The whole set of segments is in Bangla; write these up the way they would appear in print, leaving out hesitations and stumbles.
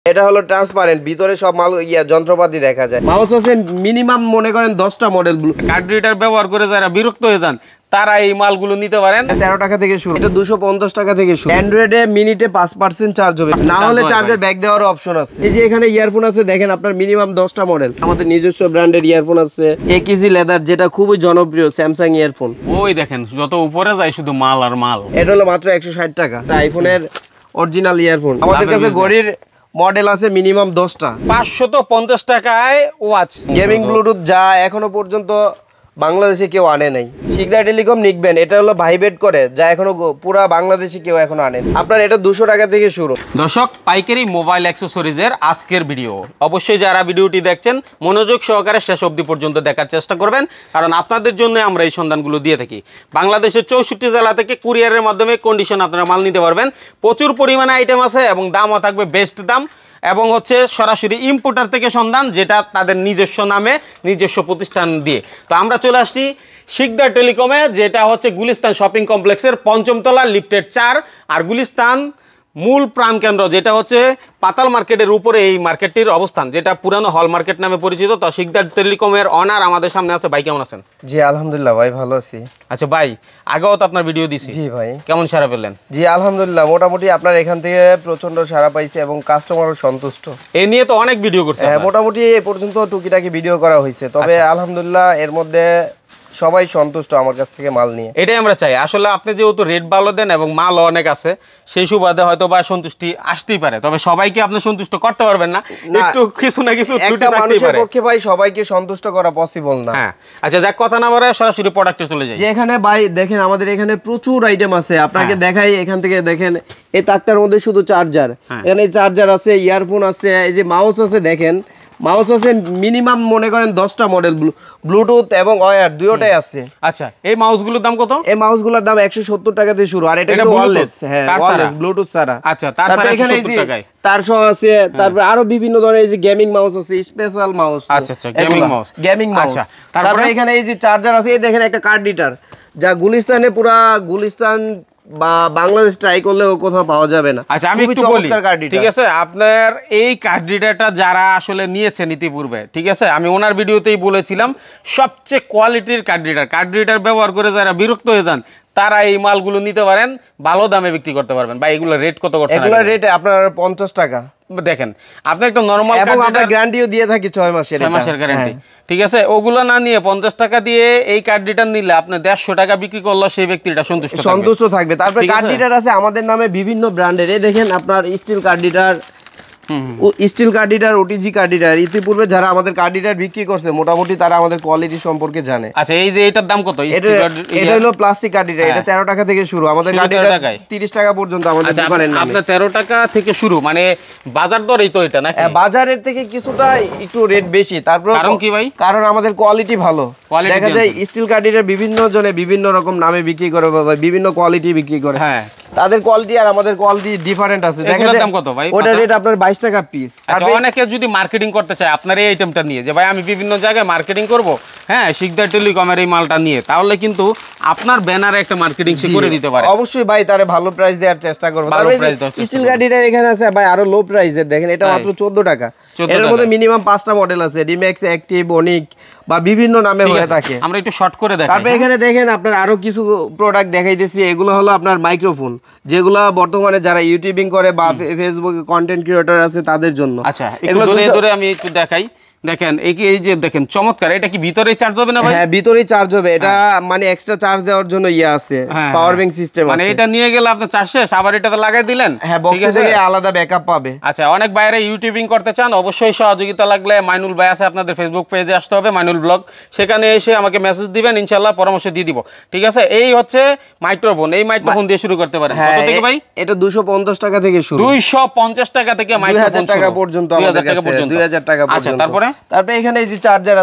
এটা হলো ট্রান্সপারেন্ট, ভিতরে সব মাল যন্ত্রপাতি দেখা যায়। মাউস আছে মিনিমাম মনে করেন 10টা মডেল। কার্ড রিডার ব্যবহার করে যারা বিরক্ত হয়ে যান তারা এই মালগুলো নিতে পারেন। 13 টাকা থেকে শুরু, এটা 250 টাকা থেকে শুরু। অ্যান্ড্রয়েডে মিনিটে 5% চার্জ হবে, না হলে চার্জের ব্যাক দেওয়ার অপশন আছে। এই যে এখানে ইয়ারফোন আছে দেখেন, আপনার মিনিমাম 10টা মডেল। আমাদের নিজস্ব ব্র্যান্ডের ইয়ারফোন আছে, একিজি লেদার, যেটা খুবই জনপ্রিয় স্যামসাং ইয়ারফোন। ওই দেখেন যত উপরে যায় শুধু মাল আর মাল। এটা হলো মাত্র 160 টাকা আইফোনের অরিজিনাল ইয়ারফোন। আমাদের কাছে ঘড়ির মডেল আছে মিনিমাম 10টা। 550 টাকায় ওয়াচ গেমিং ব্লুটুথ, যা এখনো পর্যন্ত বাংলাদেশে কেউ আনে নাই। শিকদার টেলিকম নিকবেন, এটা হলো ভাইব্রেট করে, যা এখনো পুরা বাংলাদেশে কেউ এখনো আনে। আপনার এটা 200 টাকা থেকে শুরু। দর্শক, পাইকারি মোবাইল অ্যাক্সেসরিজের আজকের ভিডিও, অবশ্যই যারা ভিডিওটি দেখছেন মনোযোগ সহকারে শেষ অবধি পর্যন্ত দেখার চেষ্টা করবেন, কারণ আপনাদের জন্য আমরা এই সন্ধানগুলো দিয়ে থাকি। বাংলাদেশের 64 জেলা থেকে কুরিয়ারের মাধ্যমে কন্ডিশন আপনারা মাল নিতে পারবেন। প্রচুর পরিমাণে আইটেম আছে এবং দামও থাকবে বেস্ট দাম, এবং হচ্ছে সরাসরি ইম্পোর্টার থেকে সন্ধান, যেটা তাদের নিজস্ব নামে নিজস্ব প্রতিষ্ঠান দিয়ে। তো আমরা চলে আসছি শিকদার টেলিকমে, যেটা হচ্ছে গুলিস্তান শপিং কমপ্লেক্সের 5ম তলা, লিফটেড 4, আর গুলিস্তান মূল প্রাণকেন্দ্র, যেটা হচ্ছে পাতাল মার্কেটের উপরে এই মার্কেটটির অবস্থান, যেটা পুরানো হল মার্কেট নামে পরিচিত। তো শিকদার টেলিকমের অনার আমাদের সামনে আছে। ভাই কেমন আছেন? জি আলহামদুলিল্লাহ ভাই, ভালো আছি। আচ্ছা ভাই, আগেও তো আপনার ভিডিও দিছি। জি ভাই, কেমন সাড়া পেলেন? জি আলহামদুলিল্লাহ, মোটামুটি আপনার এখান থেকে প্রচন্ড সাড়া পাইছে এবং কাস্টমারও সন্তুষ্ট। এই নিয়ে তো অনেক ভিডিও করছে। মোটামুটি এ পর্যন্ত টুকিটাকি ভিডিও করা হয়েছে, তবে আলহামদুলিল্লাহ এর মধ্যে সবাই সন্তুষ্ট আমার কাছ থেকে মাল নিয়ে। এটাই আমরা চাই। আসলে আপনি যেহেতু রেট ভালো দেন এবং মাল অনেক আছে, সেই সুবাদে হয়তো বা সন্তুষ্টি আসতেই পারে, তবে সবাইকে আপনি সন্তুষ্ট করতে পারবেন না, একটু কিছু না কিছু ত্রুটি থাকতেই পারে। পক্ষে ভাই সবাইকে সন্তুষ্ট করা পসিবল না। হ্যাঁ, আচ্ছা যাক, কথা না বলে সরাসরি প্রোডাক্টে চলে যাই। যে এখানে ভাই দেখেন, আমাদের এখানে প্রচুর আইটেম আছে, আপনাকে দেখাই। এখান থেকে দেখেন, এই তাকটার মধ্যে শুধু চার্জার, এখানে চার্জার আছে, ইয়ারফোন আছে, এই যে মাউস আছে দেখেন, মাউস আছে মিনিমাম মনে করেন 10টা মডেল, ব্লুটুথ এবং ওয়্যার দুটোই আছে। আচ্ছা, এই মাউসগুলোর দাম কত? এই মাউসগুলোর দাম 170 টাকা থেকে শুরু, আর এটা ওয়্যারলেস। হ্যাঁ, ওয়্যারলেস ব্লুটুথ ছাড়া। আচ্ছা, তার ছাড়া 170 টাকায় তার সহ আছে। তারপর আরো বিভিন্ন ধরনের এই যে গেমিং মাউস আছে, স্পেশাল মাউস। আচ্ছা আচ্ছা, গেমিং মাউস। আচ্ছা, তারপরে এখানে এই যে চার্জার আছে, এই দেখেন একটা কার্ড রিডার, যা গুলিস্তানে পুরা গুলিস্তান বা বাংলাদেশ ট্রাই করলেও কোথাও পাওয়া যাবে না। আচ্ছা, আমি একটু বলি, ঠিক আছে? আপনার এই কার্ড রিডারটা যারা আসলে নিয়েছেন ইতিপূর্বে, ঠিক আছে, আমি ওনার ভিডিওতেই বলেছিলাম, সবচেয়ে কোয়ালিটির কার্ড রিডার ব্যবহার করে যারা বিরক্ত হয়ে যান তারা এই মালগুলো নিতে পারেন, ভালো দামে বিক্রি করতে পারবেন। বা এগুলো রেট কত করছেন? এগুলো রেট আপনার 50 টাকা। দেখেন, আপনি একটা নরমাল এবং আমরা গ্যারান্টিও দিয়ে থাকি 6 মাসের। 6 মাসের গ্যারান্টি, ঠিক আছে? ওগুলো না নিয়ে 50 টাকা দিয়ে এই কার্ড রিডার নিলে আপনি 150 টাকা বিক্রি করলে সেই ব্যক্তিটা সন্তুষ্ট থাকবে। তারপরে কার্ড রিডার আছে আমাদের নামে বিভিন্ন ব্র্যান্ডের। এই দেখেন আপনার steel card reader, steel card reader, OTG card reader. ইতিপূর্বে যারা আমাদের কার্ড রিডার বিক্রি করছে মোটামুটি তারা আমাদের কোয়ালিটি সম্পর্কে জানে। আচ্ছা, এই যে এটার দাম কত? এটা হলো প্লাস্টিক কার্ড রিডার, এটা 13 টাকা থেকে শুরু। আমাদের কার্ড রিডার 30 টাকা পর্যন্ত আমাদের দোকানের নামে। আপনার 13 টাকা থেকে শুরু, মানে বাজার দরেই তো এটা নাকি? বাজারের থেকে কিছুটা একটু রেট বেশি। তারপর কারণ কি ভাই? কারণ আমাদের কোয়ালিটি ভালো। দেখা যায় স্টিল কার্ড রিডার বিভিন্ন জনে বিভিন্ন রকম নামে বিক্রি করে, বিভিন্ন কোয়ালিটি বিক্রি করে। হ্যাঁ, তাদের কোয়ালিটি আর আমাদের কোয়ালিটি ডিফারেন্ট আছে। এগুলোর দাম কত ভাই? ওটার রেট আপনার 22 টাকা পিস। আচ্ছা, অনেকে যদি মার্কেটিং করতে চায় আপনার এই আইটেমটা নিয়ে, যে ভাই আমি বিভিন্ন জায়গায় মার্কেটিং করব, হ্যাঁ, শিকদার টেলিকমের এই মালটা নিয়ে, তাহলে কিন্তু আপনার ব্যানারে একটা মার্কেটিং সে করে দিতে পারে। অবশ্যই ভাই, তারে ভালো প্রাইস দেওয়ার চেষ্টা করব। স্টিল কার্ড রিডার এখানে আছে ভাই আরো লো প্রাইসের, দেখেন এটা মাত্র 14 টাকা। এর মধ্যে মিনিমাম 5টা মডেল আছে, ডিম্যাক্স, অ্যাক্টিভ, অনিক বা বিভিন্ন নামে হয়ে থাকে। আমরা একটু শর্ট করে দেখাই। তারপর এখানে দেখেন আপনার আরো কিছু প্রোডাক্ট দেখাইতেছি। এগুলো হলো আপনার মাইক্রোফোন, যেগুলো বর্তমানে যারা ইউটিউবিং করে বা ফেসবুকে কন্টেন্ট ক্রিয়েটর আছে তাদের জন্য। আচ্ছা, এগুলো ধরে আমি একটু দেখাই। দেখেন, এই যে দেখেন চমৎকার, এটা কি ভিতরেই চার্জ হবে না ভাই? হ্যাঁ, ভিতরেই চার্জ হবে। এটা মানে এক্সট্রা চার্জ দেওয়ার জন্য আছে, পাওয়ার ব্যাংক সিস্টেম আছে। মানে এটা নিয়ে গেলে আপনি চার্জ শেষ, আবার এটাতে লাগাই দিলেন। হ্যাঁ, বক্স থেকে আলাদা ব্যাকআপ পাবে। আচ্ছা, অনেক বাইরে ইউটিউবিং করতে চান, অবশ্যই সহযোগিতা লাগলে মাইনুল ভাই আছে, আপনাদের ফেসবুক পেজে আসতে হবে, মাইনুল ব্লগ, সেখানে এসে আমাকে মেসেজ দিবেন, ইনশাআল্লাহ পরামর্শ দিয়ে দিব, ঠিক আছে? এই হচ্ছে মাইক্রোফোন, এই মাইক্রোফোন দিয়ে শুরু করতে পারেন। কত থেকে ভাই? এটা 250 টাকা থেকে শুরু। 250 টাকা থেকে মাইক্রোফোন 2000 টাকা পর্যন্ত আমাদের কাছে, 2000 টাকা পর্যন্ত। আচ্ছা, তারপরে এখানে এই যে চার্জার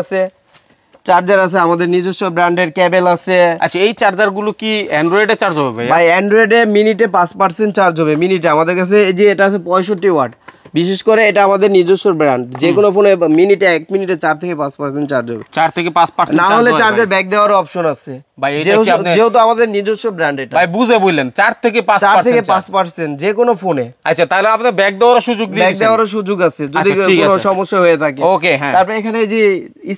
আছে, আমাদের নিজস্ব ব্র্যান্ডের কেবল আছে। আচ্ছা, এই চার্জারগুলো কি অ্যান্ড্রয়েডে চার্জ হবে ভাই? অ্যান্ড্রয়েডে মিনিটে 5% চার্জ হবে, মিনিটে। আমাদের কাছে এই যে এটা আছে 65 ওয়াট, বিশেষ করে এটা আমাদের নিজস্ব ব্র্যান্ড, যে কোনো ফোনে মিনিটে 1 মিনিটে 4 থেকে 5% চার্জ হবে। 4 থেকে 5% না হলে চার্জের ব্যাক দেওয়ার অপশন আছে ভাই। যেহেতু আমাদের নিজস্ব ব্র্যান্ড এটা ভাই বুঝে বললেন 4 থেকে 5% যে কোনো ফোনে। আচ্ছা, তাহলে আপনাদের ব্যাক দেওয়ার সুযোগ দিয়েছেন? ব্যাক দেওয়ার সুযোগ আছে যদি কোনো সমস্যা হয়ে থাকে। ওকে, হ্যাঁ। তারপরে এখানে যে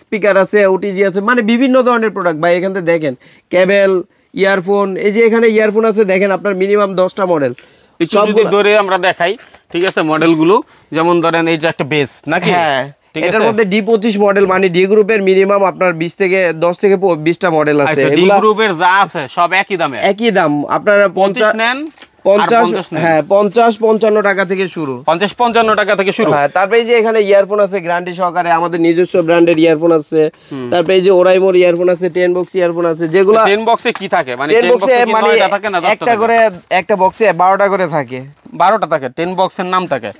স্পিকার আছে, ওটিজি আছে, মানে বিভিন্ন ধরনের প্রোডাক্ট ভাই। এখান থেকে দেখেন কেবল, ইয়ারফোন, এই যে এখানে ইয়ারফোন আছে দেখেন আপনার মিনিমাম 10টা মডেল। একটু যদি ধরে আমরা দেখাই, ঠিক আছে, মডেলগুলো যেমন ধরেন এই যে একটা বেস নাকি, হ্যাঁ, এটার মধ্যে D25 মডেল, মানে ডি গ্রুপের মিনিমাম আপনার 10 থেকে 20টা মডেল আছে। আচ্ছা, ডি গ্রুপের যা আছে সব একই দামে? একই দাম। আপনারা 50 নেন, 50-55 টাকা থেকে শুরু। 50-55 টাকা থেকে শুরু। হ্যাঁ, তারপরে এই যে এখানে ইয়ারফোন আছে গ্যারান্টি সহকারে, আমাদের নিজস্ব ব্র্যান্ডের ইয়ারফোন আছে। তারপরে এই যে ওরাইমোর ইয়ারফোন আছে, 10 বক্স ইয়ারফোন আছে, যেগুলো 10 বক্সে কি থাকে? মানে 10 বক্সে কি 9টা থাকে না 10টা একটা করে, একটা বক্সে 12টা করে থাকে। 12টা থাকে, 10 বক্সের নাম থাকে।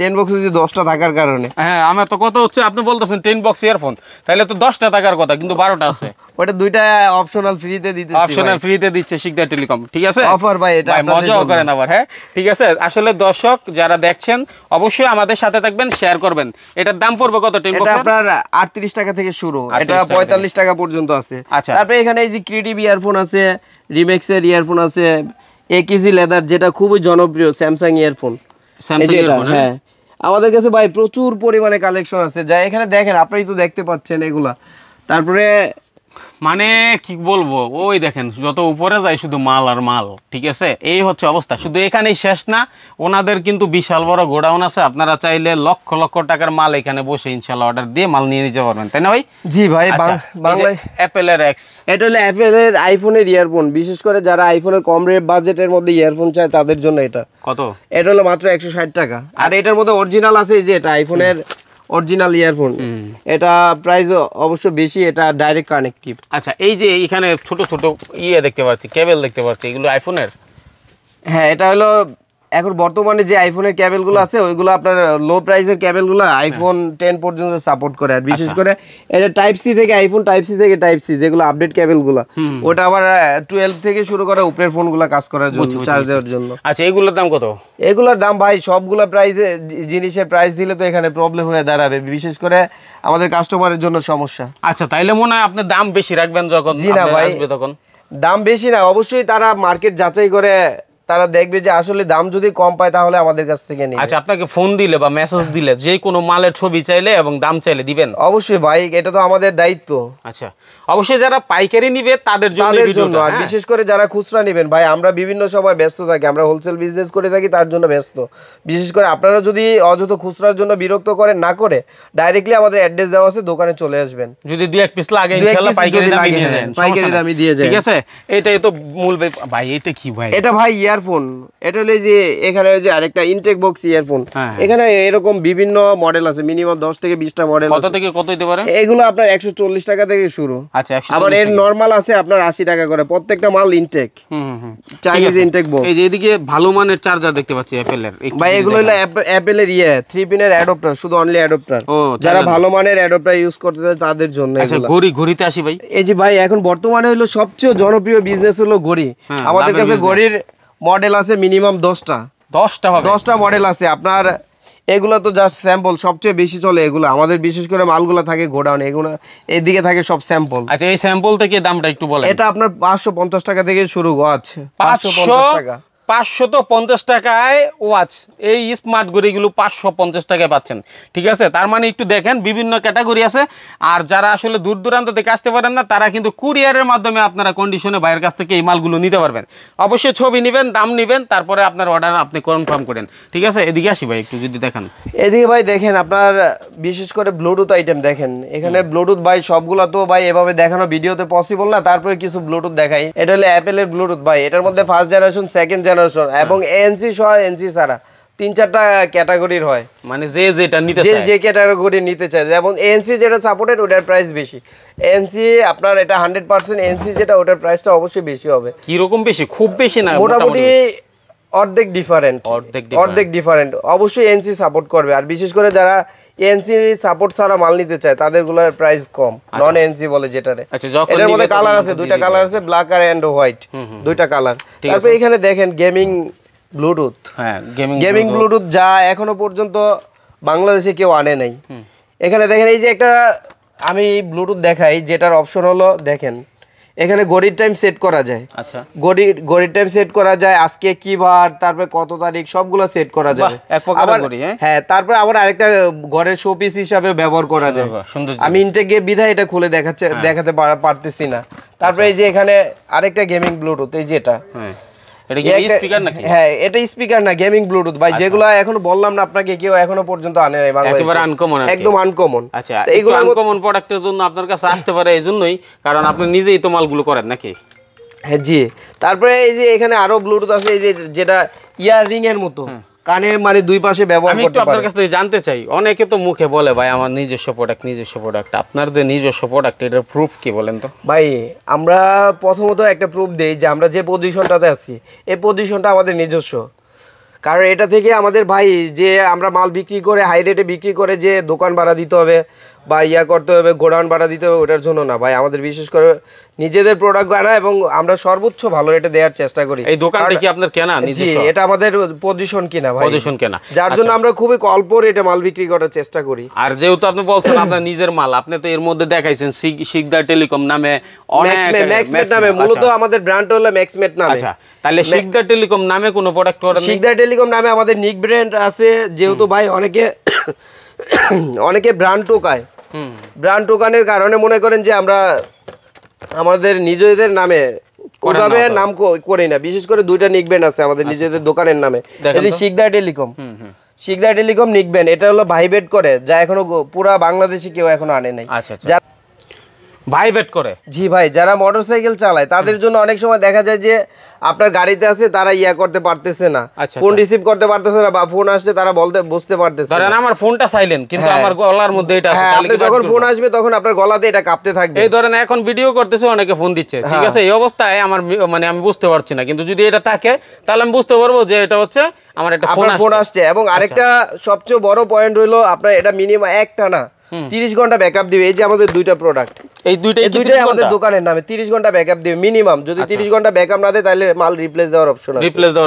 10 বক্সে যদি 10টা থাকার কারণে, হ্যাঁ, আমার তো কত হচ্ছে, আপনি বলতেছেন 10 বক্স ইয়ারফোন, তাহলে তো 10টা থাকার কথা, কিন্তু 12টা আছে। ওটা দুইটা অপশনাল ফ্রিতে দিতেছি, অপশনাল ফ্রিতে দিচ্ছে শিকদার টেলিকম, ঠিক আছে? অফার ভাই, এটা মজাও করেন আবার। হ্যাঁ, ঠিক আছে। আসলে দর্শক যারা দেখছেন অবশ্যই আমাদের সাথে থাকবেন, শেয়ার করবেন। এটার দাম পড়বে কত? 10 বক্স আপনার 38 টাকা থেকে শুরু, এটা 45 টাকা পর্যন্ত আছে। আচ্ছা, তারপরে এখানে এই যে ক্রিয়েটিভ ইয়ারফোন আছে, রিমেক্সের ইয়ারফোন আছে, একেজি লেদার, যেটা খুবই জনপ্রিয়, স্যামসাং ইয়ারফোন। স্যামসাং ইয়ারফোন, হ্যাঁ, আমাদের কাছে ভাই প্রচুর পরিমাণে কালেকশন আছে, যা এখানে দেখেন, আপনারাই তো দেখতে পাচ্ছেন এগুলা। তারপরে মানে কি বলবো, ওই দেখেন যত উপরে যায় শুধু মাল আর মাল, ঠিক আছে? এই হচ্ছে অবস্থা। শুধু এখানেই শেষ না, ওনাদের কিন্তু বিশাল বড় গোডাউন আছে। আপনারা চাইলে লক্ষ লক্ষ টাকার মাল এখানে বসে ইনশাআল্লাহ অর্ডার দিয়ে মাল নিয়ে নিতে পারবেন, তাই না ভাই? জি ভাই। বাংলায় অ্যাপেলের এক্স, এটা হলো অ্যাপেলের আইফোনের ইয়ারফোন। বিশেষ করে যারা আইফোনের কম রেট বাজেটের মধ্যে ইয়ারফোন চায় তাদের জন্য এটা। কত? এটা হলো মাত্র 160 টাকা। আর এটার মধ্যে অরিজিনাল আছে, এই যে এটা আইফোনের অরিজিনাল ইয়ারফোন। এটা প্রাইস অবশ্য বেশি, এটা ডাইরেক্ট কানেক্টিভ। আচ্ছা, এই যে এখানে ছোট ছোট ইয়ে দেখতে পাচ্ছি, কেবল দেখতে পাচ্ছি, এগুলো আইফোনের? হ্যাঁ, এটা হলো এখন বর্তমানে যে আইফোনের কেবলগুলো আছে, ওইগুলো আপনার লো প্রাইসের কেবলগুলো আইফোন 10 পর্যন্ত সাপোর্ট করে। আর বিশেষ করে এটা টাইপ সি থেকে, আইফোন টাইপ সি থেকে টাইপ সি, যেগুলো আপডেট কেবলগুলো, ওটা আবার 12 থেকে শুরু করে উপরের ফোনগুলো কাজ করার জন্য, চার্জ দেওয়ার জন্য। আচ্ছা, এগুলোর দাম কত? এগুলোর দাম ভাই সবগুলো প্রাইসে, জিনিসের প্রাইস দিলে তো এখানে প্রবলেম হয়ে দাঁড়াবে, বিশেষ করে আমাদের কাস্টমারের জন্য সমস্যা। আচ্ছা, তাইলে মনে হয় আপনি দাম বেশি রাখবেন যখন আসবে তখন? দাম বেশি না, অবশ্যই তারা মার্কেট যাচাই করে, তারা দেখবে যে আসলে দাম যদি কম পায় তাহলে আমাদের কাছ থেকে নিবে। আচ্ছা, আপনাকে ফোন দিলে বা মেসেজ দিলে যে কোনো মালের ছবি চাইলে এবং দাম চাইলে দিবেন? অবশ্যই ভাই, এটা তো আমাদের দায়িত্ব। আচ্ছা, অবশ্যই যারা পাইকারি নিবে তাদের জন্য, আর বিশেষ করে যারা খুচরা নেবেন ভাই, আমরা বিভিন্ন সময় ব্যস্ত থাকি, আমরা হোলসেল বিজনেস করে থাকি, তার জন্য ব্যস্ত। বিশেষ করে আপনারা যদি অযথা খুচরার জন্য বিরক্ত করেন না করে, ডাইরেক্টলি আমাদের অ্যাড্রেস দেওয়া আছে, দোকানে চলে আসবেন। যদি 2-1 পিস লাগে ইনশাআল্লাহ পাইকারি দামে নিয়ে যান, পাইকারি দামে দিয়ে যান, ঠিক আছে? এটাই তো মূল ভাই। এটা কি ভাই? এটা ভাই ইয়ারফোন। এটা হলো যে এখানে যে আরেকটা ইনটেক বক্স ইয়ারফোন, এখানে এরকম বিভিন্ন মডেল আছে, মিনিমাম 10 থেকে 20টা মডেল। কত থেকে কত হতে পারে? এগুলো আপনার 140 টাকা থেকে শুরু। আচ্ছা, আবার এর নরমাল আছে আপনার 80 টাকা করে, প্রত্যেকটা মাল ইনটেক, চাইনিজ ইনটেক বক্স। এই যে এদিকে ভালো মানের চার্জার দেখতে পাচ্ছি অ্যাপেলের। ভাই এগুলো হলো অ্যাপেলের 3 পিনের অ্যাডাপ্টার, শুধু অনলি অ্যাডাপ্টার। যারা ভালো মানের অ্যাডাপ্টার ইউজ করতে চায় তাদের জন্য এগুলো। আচ্ছা, ঘড়িতে আসি ভাই। এই যে ভাই এখন বর্তমানে হলো সবচেয়ে জনপ্রিয় বিজনেস হলো ঘড়ি। আমাদের কাছে ঘড়ির মডেল আছে মিনিমাম 10টা মডেল আছে আপনার। এগুলো তো জাস্ট স্যাম্পল, সবচেয়ে বেশি চলে এগুলো আমাদের। বিশেষ করে মালগুলো থাকে গোডাউনে, এগুলো এদিকে থাকে সব স্যাম্পল। আচ্ছা, এই স্যাম্পল থেকে দামটা একটু বলেন। এটা আপনার 550 টাকা থেকে শুরু। আছে 550 টাকা। 550 টাকায় ওয়াচ, এই স্মার্ট ঘড়িগুলো 550 টাকায় পাচ্ছেন, ঠিক আছে? তার মানে একটু দেখেন, বিভিন্ন ক্যাটাগরি আছে। আর যারা আসলে দূর দূরান্ত থেকে আসতে পারেন না, তারা কিন্তু কুরিয়ারের মাধ্যমে আপনারা কন্ডিশনে বাইরের কাছ থেকে এই মালগুলো নিতে পারবেন। অবশ্যই ছবি নেবেন, দাম নেবেন, তারপরে আপনার অর্ডার আপনি কনফার্ম করেন, ঠিক আছে? এদিকে আসি ভাই, একটু যদি দেখেন। এদিকে ভাই দেখেন, আপনার বিশেষ করে ব্লুটুথ আইটেম দেখেন। এখানে ব্লুটুথ ভাই সবগুলো তো ভাই এভাবে দেখানো ভিডিওতে পসিবল না, তারপরে কিছু ব্লুটুথ দেখাই। এটা হলো অ্যাপেলের ব্লুটুথ ভাই। এটার মধ্যে ফার্স্ট জেনারেশন, সেকেন্ড জেনারেশন এবং এনসি সহ এনসি ছাড়া 3-4টা ক্যাটাগরির হয়। মানে যেটা নিতে চায়, যে ক্যাটাগরি নিতে চায়, যেমন এনসি যেটা সাপোর্টেড ওটার প্রাইস বেশি। এনসি আপনার এটা 100% এনসি যেটা, ওটার প্রাইসটা অবশ্যই বেশি হবে। কি রকম বেশি? খুব বেশি না, মোটামুটি অর্ধেক ডিফারেন্ট। অবশ্যই এনসি সাপোর্ট করবে। আর বিশেষ করে যারা এনসি সাপোর্ট ছাড়া মাল নিতে চায় তাদেরগুলোর প্রাইস কম, নন এনসি বলে যেটারে। এটার মধ্যে কালার আছে, 2টা কালার আছে, ব্ল্যাক আর হোয়াইট, 2টা কালার। তারপরে এখানে দেখেন ব্লুটুথ, হ্যাঁ গেমিং ব্লুটুথ যা এখনো পর্যন্ত বাংলাদেশে কেউ আনে নাই। এখানে দেখেন এই যে একটা আমি ব্লুটুথ দেখাই, যেটার অপশন হলো দেখেন এখানে ঘড়ির টাইম সেট করা যায়। আচ্ছা, ঘড়ির টাইম সেট করা যায়, আজকে কি বার, তারপরে কত তারিখ, সবগুলো সেট করা যায়। এক প্রকারের ঘড়ি। হ্যাঁ, তারপরে আবার আরেকটা ঘরের শোপিস হিসাবে ব্যবহার করা যায়। আমি ইনটেকে বিধায় এটা খুলে দেখাতে পারতেছি না। তারপরে এই যে এখানে আরেকটা গেমিং ব্লুটুথ, এই যে এটা, এটা কি স্পিকার নাকি? হ্যাঁ, এটা স্পিকার না, গেমিং ব্লুটুথ ভাই, যেগুলো এখনো বললাম না আপনাকে, কেউ এখনো পর্যন্ত আনে নাই বাংলাদেশে, একেবারে আনকমন, একদম আনকমন। আচ্ছা, এইগুলো আনকমন প্রোডাক্টের জন্য আপনার কাছে আসতে পারে এইজন্যই, কারণ আপনি নিজেই তো মালগুলো করেন নাকি? হ্যাঁ জি। তারপরে এই যে এখানে আরো ব্লুটুথ আছে, এই যে যেটা ইয়াররিং এর মতো, কানে মানে দুই পাশে ব্যবহার করতে পারে। আমি একটু আপনার কাছ থেকে জানতে চাই, অনেকে তো মুখে বলে ভাই আমার নিজস্ব প্রোডাক্ট, আপনার যে নিজস্ব প্রোডাক্ট এটার প্রুফ কি বলেন তো? ভাই আমরা প্রথমত একটা প্রুফ দেই যে আমরা যে পজিশনটাতে আছি এই পজিশনটা আমাদের নিজস্ব, কারণ এটা থেকে আমাদের ভাই যে আমরা মাল বিক্রি করে হাই রেটে বিক্রি করে যে দোকান ভাড়া দিতে হবে বা করতে হবে, গোডাউন ভাড়া দিতে হবে, ওটার জন্য না ভাই। আমাদের বিশেষ করে নিজেদের প্রোডাক্ট আনা এবং আমরা সর্বোচ্চ ভালো রেটে দেওয়ার চেষ্টা করি। এই দোকানটা কি আপনার কেনা নিজস্ব? জি, এটা আমাদের পজিশন কিনা ভাই, পজিশন কেনা, যার জন্য আমরা খুবই অল্প রেটে মাল বিক্রি করার চেষ্টা করি। আর যেহেতু আপনি বলছেন আপনার নিজের মাল, আপনি তো এর মধ্যে দেখাইছেন শিকদার টেলিকম নামে, ম্যাক্সমেট নামে, মূলত আমাদের ব্র্যান্ড হলো ম্যাক্সমেট নামে। আচ্ছা, তাহলে শিকদার টেলিকম নামে কোনো প্রোডাক্ট করেন? শিকদার টেলিকম নামে আমাদের নিক ব্র্যান্ড আছে, যেহেতু ভাই অনেকে ব্র্যান্ড টোকায়, ব্র্যান্ড টোকানের কারণে মনে করেন যে আমরা আমাদের নিজেদের নামে ওইভাবে নাম করি না। বিশেষ করে দুইটা নিক ব্র্যান্ড আছে আমাদের নিজেদের দোকানের নামে, এই শিকদার টেলিকম, শিকদার টেলিকম নিক ব্র্যান্ড, এটা হলো ভাইবেট করে, যা এখনো পুরা বাংলাদেশে কেউ এখনো আনে নাই। আচ্ছা, ভাইবেট করে? জি ভাই, যারা মোটরসাইকেল চালায় তাদের জন্য অনেক সময় দেখা যায় যে আপনার গাড়িতে আছে, তারা করতে পারতেছে না, ফোন রিসিভ করতে পারতেছে না, বা ফোন আসছে তারা বুঝতে পারতেছে না। ধরেন আমার ফোনটা সাইলেন্ট, কিন্তু আমার গলার মধ্যে এটা আছে, তাহলে যখন ফোন আসবে তখন আপনার গলাতে এটা কাঁপতে থাকবে। এই ধরেন এখন ভিডিও করতেছে, অনেকে ফোন দিচ্ছে, ঠিক আছে, এই অবস্থায় আমার মানে আমি বুঝতে পারছি না, কিন্তু যদি এটা থাকে তাহলে আমি বুঝতে পারবো যে এটা হচ্ছে আমার একটা ফোন আসছে। এবং আরেকটা সবচেয়ে বড় পয়েন্ট হলো আপনার এটা মিনিমাম একটা না 30 ঘন্টা ব্যাকআপ দিবে। এই যে আমাদের দুইটা প্রোডাক্ট, এই দুইটাই আমাদের দোকানের নামে 30 ঘন্টা ব্যাকআপ দিবে মিনিমাম। যদি 30 ঘন্টা ব্যাকআপ না দেয় তাহলে মাল রিপ্লেস দেওয়ার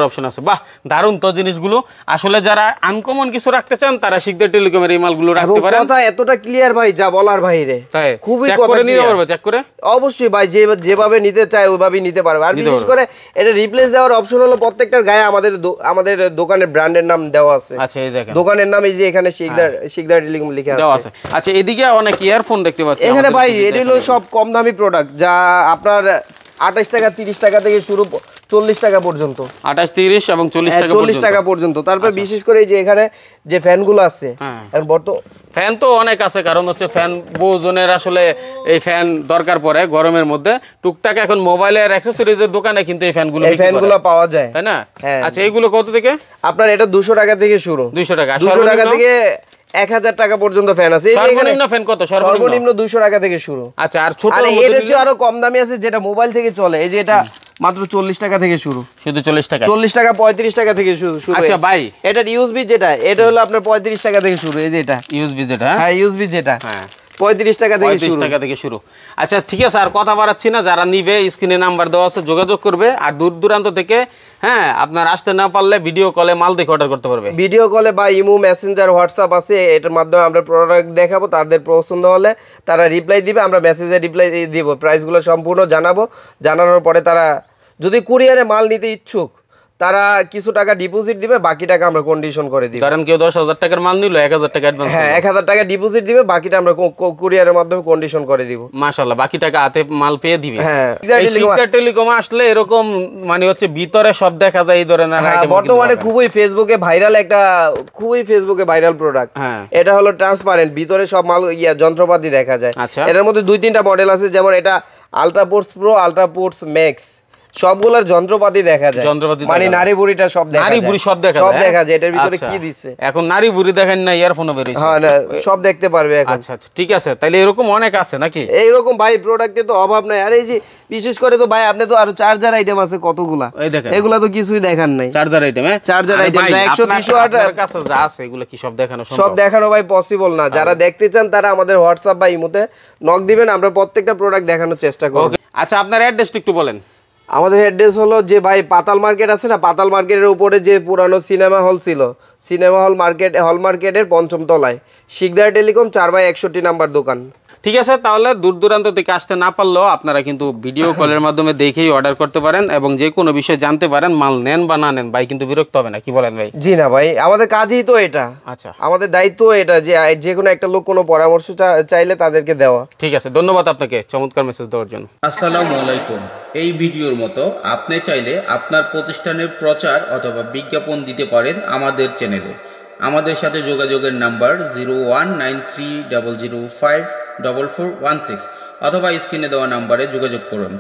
অপশন আছে। বাহ, দারুণ তো জিনিসগুলো। আসলে যারা আনকমন কিছু রাখতে চান তারা শিকদার টেলিকমের এই মালগুলো রাখতে পারেন। কথা এতটা ক্লিয়ার ভাই, যা বলার বাইরে, তাই খুবই চেক করে নিতে পারবে, চেক করে অবশ্যই ভাই, যেভাবে নিতে চায় ওইভাবেই নিতে পারবে। আর বিশেষ করে এটা রিপ্লেস দেওয়ার অপশন হলো প্রত্যেকটার গায়ে আমাদের দোকানের ব্র্যান্ডের নাম দেওয়া আছে। আচ্ছা, এই দেখেন দোকানের নাম এই যে এখানে শিকদার টেলিকম লেখা আছে। আচ্ছা, এদিকে অনেক ইয়ারফোন দেখতে পাচ্ছি এখানে ভাই, এটা হলো সব কম দামি প্রোডাক্ট, যা আপনার 28 টাকা 30 টাকা থেকে শুরু 40 টাকা পর্যন্ত, 28, 30 এবং 40 টাকা পর্যন্ত। তারপর বিশেষ করে যে এখানে যে ফ্যানগুলো আছে, ফ্যান তো অনেক আছে, কারণ হচ্ছে ফ্যান বহুজনের আসলে এই ফ্যান দরকার পড়ে গরমের মধ্যে। টুকটাক এখন মোবাইলের অ্যাকসেসরিজের দোকানে কিন্তু এই ফ্যানগুলো পাওয়া যায়, তাই না? আচ্ছা, এইগুলো কত থেকে? আপনার এটা 200 টাকা থেকে শুরু, 200 টাকা থেকে 1000 টাকা পর্যন্ত ফ্যান আছে। সর্বনিম্ন ফ্যান কত? সর্বনিম্ন 200 টাকা থেকে শুরু। আচ্ছা, আর ছোট এর চেয়ে আরো কম দামি আছে যেটা মোবাইল থেকে চলে, এই যে এটা মাত্র 40 টাকা থেকে শুরু, শুধু 40 টাকা, 35 টাকা থেকে শুরু। আচ্ছা ভাই, এটা ইউএসবি যেটা, এটা হলো আপনার 35 টাকা থেকে শুরু। এই যে এটা ইউএসবি যেটা, হ্যাঁ ইউএসবি যেটা, হ্যাঁ 35 টাকা থেকে শুরু। আচ্ছা, ঠিক আছে, আর কথা বাড়াচ্ছি না। যারা নিবে স্ক্রিনে নাম্বার দেওয়া আছে, যোগাযোগ করবে। আর দূর দূরান্ত থেকে আপনার আসতে না পারলে ভিডিও কলে মাল দেখে অর্ডার করতে পারবে। ভিডিও কলে বা ইমো, মেসেঞ্জার, হোয়াটসঅ্যাপ আছে, এটার মাধ্যমে আমরা প্রোডাক্ট দেখাবো। তাদের পছন্দ হলে তারা রিপ্লাই দিবে, আমরা মেসেজে রিপ্লাই দিব, প্রাইসগুলো সম্পূর্ণ জানাবো। জানানোর পরে তারা যদি কুরিয়ারে মাল নিতে ইচ্ছুক, তারা কিছু টাকা ডিপোজিট দিবে, বাকি টাকা আমরা কন্ডিশন করে দিব। কারণ কেউ 10,000 টাকার মাল নিল, 1000 টাকা অ্যাডভান্স, হ্যাঁ 1000 টাকা ডিপোজিট দিবে, বাকিটা আমরা কুরিয়ারের মাধ্যমে কন্ডিশন করে দিব। মাশাআল্লাহ, বাকি টাকা হাতে মাল পেয়ে দিবে। হ্যাঁ, শিকদার টেলিকম আসলে এরকম মানে হচ্ছে ভিতরে সব দেখা যায় এই ধরনের আইটেম। বর্তমানে খুবই ফেসবুকে ভাইরাল প্রোডাক্ট। এটা হলো ট্রান্সপারেন্ট, ভিতরে সব মাল যন্ত্রপাতি দেখা যায়। এটার মধ্যে 2-3টা মডেল আছে, যেমন এটা আলট্রাপোর্টস প্রো, আলট্রাপোর্টস ম্যাক্স, সবগুলোর যন্ত্রপাতি দেখা যায়, মানে নারী বুড়িটা সব দেখা যায়, নারী বুড়ি সব দেখা যায়। এটার ভিতরে কি দিচ্ছে এখন নারী বুড়ি দেখেন না, ইয়ারফোনও বের হইছে, হ্যাঁ না সব দেখতে পারবে এখন। আচ্ছা, ঠিক আছে, তাইলে এরকম অনেক আছে নাকি? এইরকম ভাই প্রোডাক্টের তো অভাব নাই। আর এই যে বিশেষ করে তো ভাই আপনি তো আরো চার্জার আইটেম আছে কতগুলা, এই দেখেন এগুলা তো কিছুই দেখান নাই। Charger item, charger item 120 watt কাছে যা আছে এগুলো কি সব দেখানো সম্ভব? সব দেখানো ভাই পসিবল না। যারা দেখতে চান তারা আমাদের হোয়াটসঅ্যাপ বা ইমোতে নক দিবেন, আমরা প্রত্যেকটা প্রোডাক্ট দেখানোর চেষ্টা করব। আচ্ছা, আপনার অ্যাড্রেসটা একটু বলেন। আমাদের অ্যাড্রেস হলো যে ভাই পাতাল মার্কেট আছে না, পাতাল মার্কেটের উপরে যে পুরানো সিনেমা হল ছিল, সিনেমা হল মার্কেটের 5ম তলায় শিকদার টেলিকম 4/61 নাম্বার দোকান। ঠিক আছে, তাহলে দূর দূরান্ত থেকে আসতে না পারলেও আপনারা কিন্তু ভিডিও কলের মাধ্যমে দেখেই অর্ডার করতে পারেন এবং যে কোনো বিষয়ে জানতে পারেন। মাল নেন বা না নেন ভাই কিন্তু বিরক্ত হবে না, কি বলেন ভাই? জি না ভাই, আমাদের কাজই তো এটা। আচ্ছা, আমাদের দায়িত্ব এটা যে কোনো একটা লোক কোনো পরামর্শ চাইলে তাদেরকে দেওয়া। ঠিক আছে, ধন্যবাদ আপনাকে চমৎকার মেসেজ দেওয়ার জন্য। আসসালামু আলাইকুম। এই ভিডিওর মতো আপনি চাইলে আপনার প্রতিষ্ঠানের প্রচার অথবা বিজ্ঞাপন দিতে পারেন আমাদের চ্যানেলে। আমাদের সাথে যোগাযোগের নাম্বার 019300544416 অথবা স্ক্রিনে দেওয়া নাম্বারে যোগাযোগ করুন।